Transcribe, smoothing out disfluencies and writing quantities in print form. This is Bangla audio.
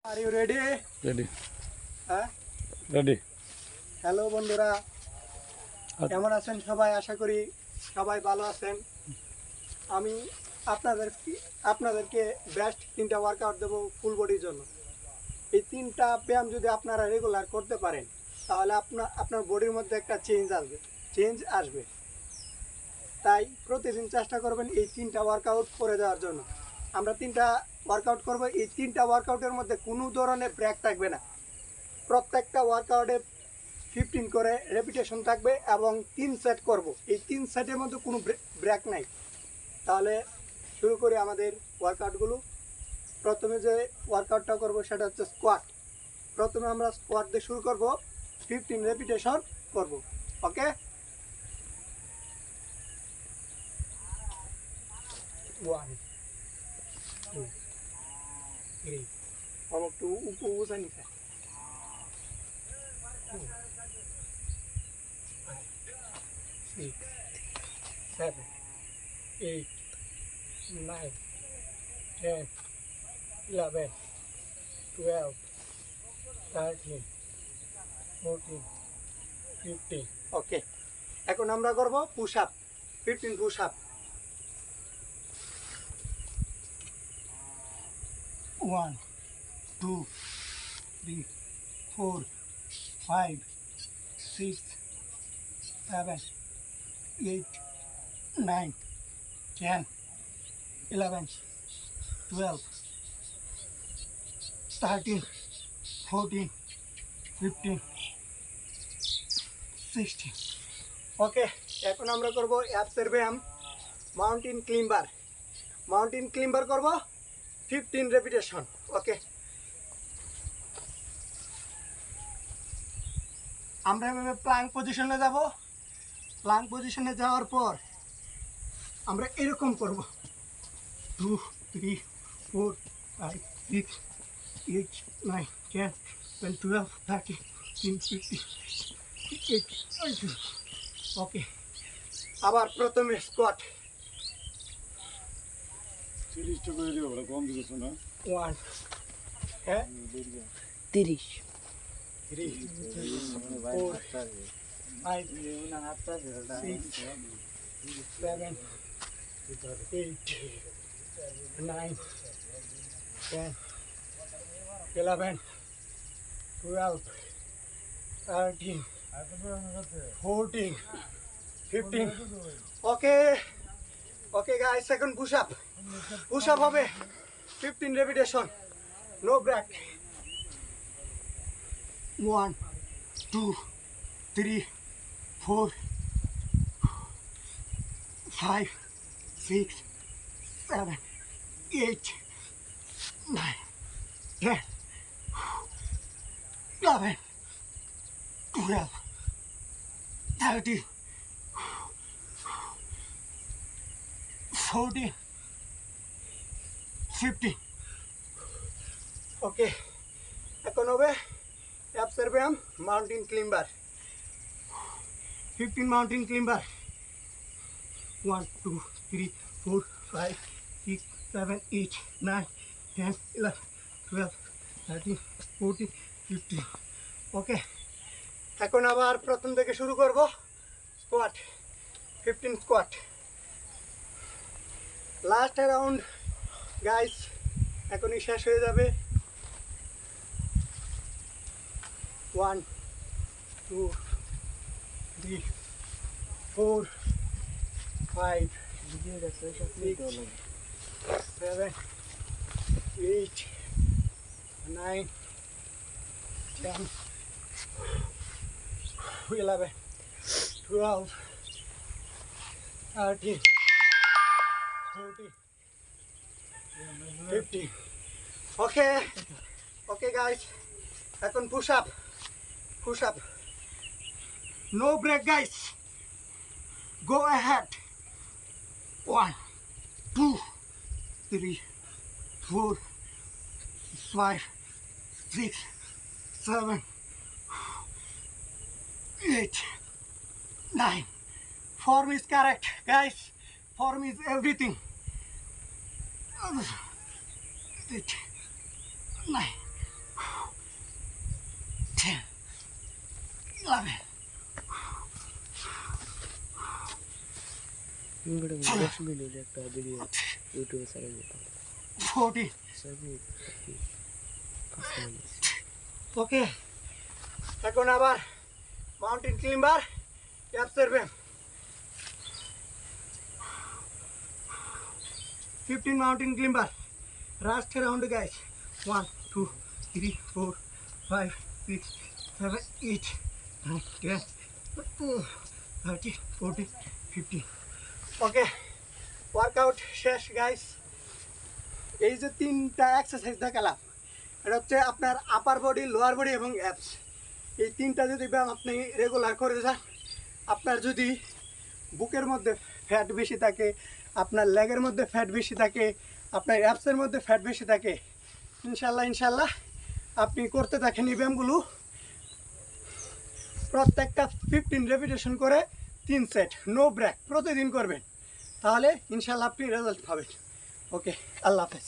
Are you ready? রেডি হ্যাঁ রেডি হ্যালো বন্ধুরা, কেমন আছেন সবাই? আশা করি সবাই ভালো আছেন। আমি আপনাদেরকে বেস্ট 3টা ওয়ার্কআউট দেবো ফুল বডির জন্য। এই 3টা ব্যায়াম যদি আপনারা রেগুলার করতে পারেন তাহলে আপনার বডির মধ্যে একটা চেঞ্জ আসবে। তাই প্রতিদিন চেষ্টা করবেন এই 3টা ওয়ার্কআউট করে দেওয়ার জন্য। আমরা 3টা ওয়ার্কআউট করব। এই 3টা ওয়ার্কআউটের মধ্যে কোনো ধরনের ব্রেক থাকবে না। প্রত্যেকটা ওয়ার্কআউটে 15 করে রেপিটেশন থাকবে এবং 3 সেট করব। এই 3 সেটের মধ্যে কোনো ব্রেক নাই। তাহলে শুরু করি আমাদের ওয়ার্কআউটগুলো। প্রথমে যে ওয়ার্কআউটটা করব সেটা হচ্ছে স্কোয়াট। প্রথমে আমরা স্কোয়াট দিয়ে শুরু করব, 15 রেপিটেশন করব। ওকে, 1 2 3 और टू ऊपर नीचे 6 7 8 9 10 11 12 13 14 15। ওকে, এখন আমরা করব পুশ আপ, 15 পুশ আপ। 1 2 3 4 5 6 7 8 9 10 11 12 13 14 15 16। ওকে, এখন আমরা করব অ্যাপসের ব্যায়াম, মাউন্টেন ক্লিম্বার করব 15 রেপিটেশন। ওকে, আমরা এভাবে প্ল্যাঙ্ক পজিশনে যাব। প্ল্যাঙ্ক পজিশনে যাওয়ার পর আমরা এরকম করব, 2 3 4 5 6 8 9 10 11 12 13 14 15 16। ওকে, আবার প্রথমে স্কোয়াট, 30টা করে দিও, বড় কম দিছ না 1 হ্যাঁ 30 3 4 5 6 7 8 9 10 11 12 13 14 15। Okay guys, second push up হবে 15 রেপিটেশন, নো ব্রেক। 1 2 3 4 5 6 7 8 9 10 11 12 13 14 15। ওকে, এখন হবে অ্যাপসের ব্যায়াম, মাউন্টেন ক্লিম্বার, 15 মাউন্টেন ক্লিম্বার। 1 2 3 4 5 6 7 8 9 10 11 12 13 14 15। ওকে, এখন আবার প্রথম থেকে শুরু করব, squat, 15 squat. Last around guys, এখনই শেষ হয়ে যাবে। 1 2 3 4 5 6 7 8 9 10 11 12 13 14 15। ওকে গাইস, এখন push up, no break guys, go ahead. 1 2 3 4 5 6 7 8 9। Form is correct guys, form is everything. 8 9 যাবে। একটা ভিডিও ইউটিউবে ছেড়ে দিতাম 40 ওকে। এখন আবার মাউন্টেন ক্লাইম্বার অ্যাপসের ব্যায়াম 15 mountain climber last round guys 1 2 3 4 5 6 7 8 9 10 13 14 15 ওকে ওয়ার্কআউট শেষ গাইস। এই যে তিনটা এক্সারসাইজ দেখালাম এটা হচ্ছে আপনার আপার বডি, লোয়ার বডি এবং অ্যাপস। এই তিনটা যদি ব্যায়াম আপনি রেগুলার করে যান, আপনার যদি বুকের মধ্যে ফ্যাট বেশি থাকে, আপনার লেগের মধ্যে ফ্যাট বেশি থাকে, আপনার অ্যাপসের মধ্যে ফ্যাট বেশি থাকে, ইনশাল্লাহ আপনি করতে থাকেন এই ব্যায়ামগুলো, প্রত্যেকটা 15 রেপিটেশন করে 3 সেট নো ব্রেক প্রতিদিন করবেন, তাহলে ইনশাল্লাহ আপনি রেজাল্ট পাবেন। ওকে, আল্লাহ হাফেজ।